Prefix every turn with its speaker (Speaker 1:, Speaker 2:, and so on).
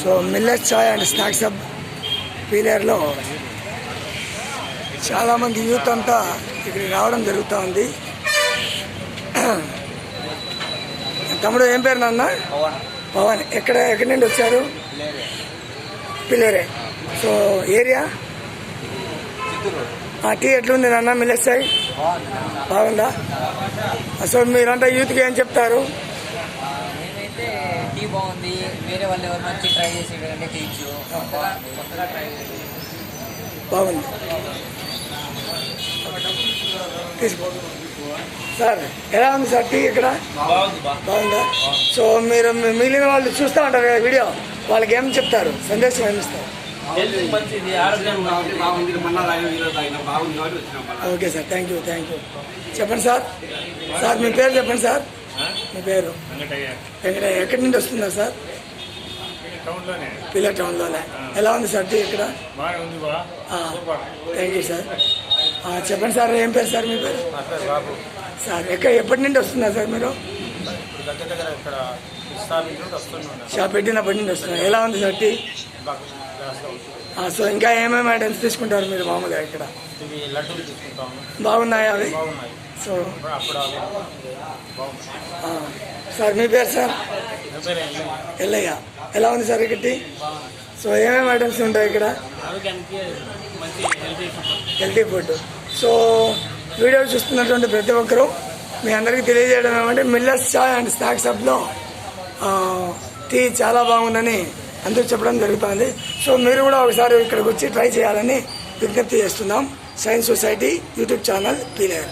Speaker 1: So millet chai and snacks hub పీలేరులో చాలామంది youth అంతా ఇక్కడికి రావడం జరుగుతూ ఉంది. తమ్ముడు ఏం పేరు నాన్న? పవన్. ఎక్కడి నుండి వచ్చారు? పిల్లేరే. సో ఏరియా టీ ఎట్లుంది నాన్న? మిల్లెట్ చాయ్ బాగుందా? సో మీరంతా యూత్కి ఏం చెప్తారు?
Speaker 2: టీ బాగుంది, వేరే వాళ్ళు ఎవరు మంచి ట్రై చేసేటంటే చేయొచ్చు, కొత్తగా ట్రై చేసి
Speaker 1: బాగుంది. తీసుకో సార్. ఎలా ఉంది సార్ టీ ఇక్కడ? బాగుందా? సో మీరు మిగిలిన వాళ్ళు చూస్తూ ఉంటారు కదా వీడియో, వాళ్ళకి ఏం చెప్తారు? సందేశం ఏమి ఇస్తారు? Okay sir, thank you. చెప్పండి సార్. మీ పేరు చెప్పండి సార్. మీ పేరు? వెంకటయ్య. ఎక్కడి నుండి వస్తుందా సార్? పిల్ల టౌన్లోనే. ఎలా ఉంది సార్ టీ ఇక్కడ? Thank you sir. చెప్పండి సార్, ఏం పేరు సార్? మీ పేరు? సార్ ఎప్పటి నుండి వస్తుందా సార్ మీరు? షాప్ పెట్టినప్పటి నుండి వస్తున్నారు. ఎలా ఉంది సార్ టీ? సో ఇంకా ఏమేమి ఐటమ్స్ తీసుకుంటారు మీరు మామూలుగా ఇక్కడ? బాగున్నాయా అవి? సో సార్ మీ పేరు సార్? ఎల్లయ్య. ఎలా ఉంది సార్ ఇక్కడ టీ? సో ఏమేమి ఐటమ్స్ ఉంటాయి ఇక్కడ? Healthy food. సో వీడియో చూస్తున్నటువంటి ప్రతి ఒక్కరూ మీ అందరికీ తెలియజేయడం ఏమంటే మిల్లెట్ చాయ్ అండ్ స్నాక్స్ హబ్లో టీ చాలా బాగుందని అందరూ చెప్పడం జరుగుతుంది. సో మీరు కూడా ఒకసారి ఇక్కడికి వచ్చి ట్రై చేయాలని విజ్ఞప్తి చేస్తున్నాం. Science society YouTube channel Pileru.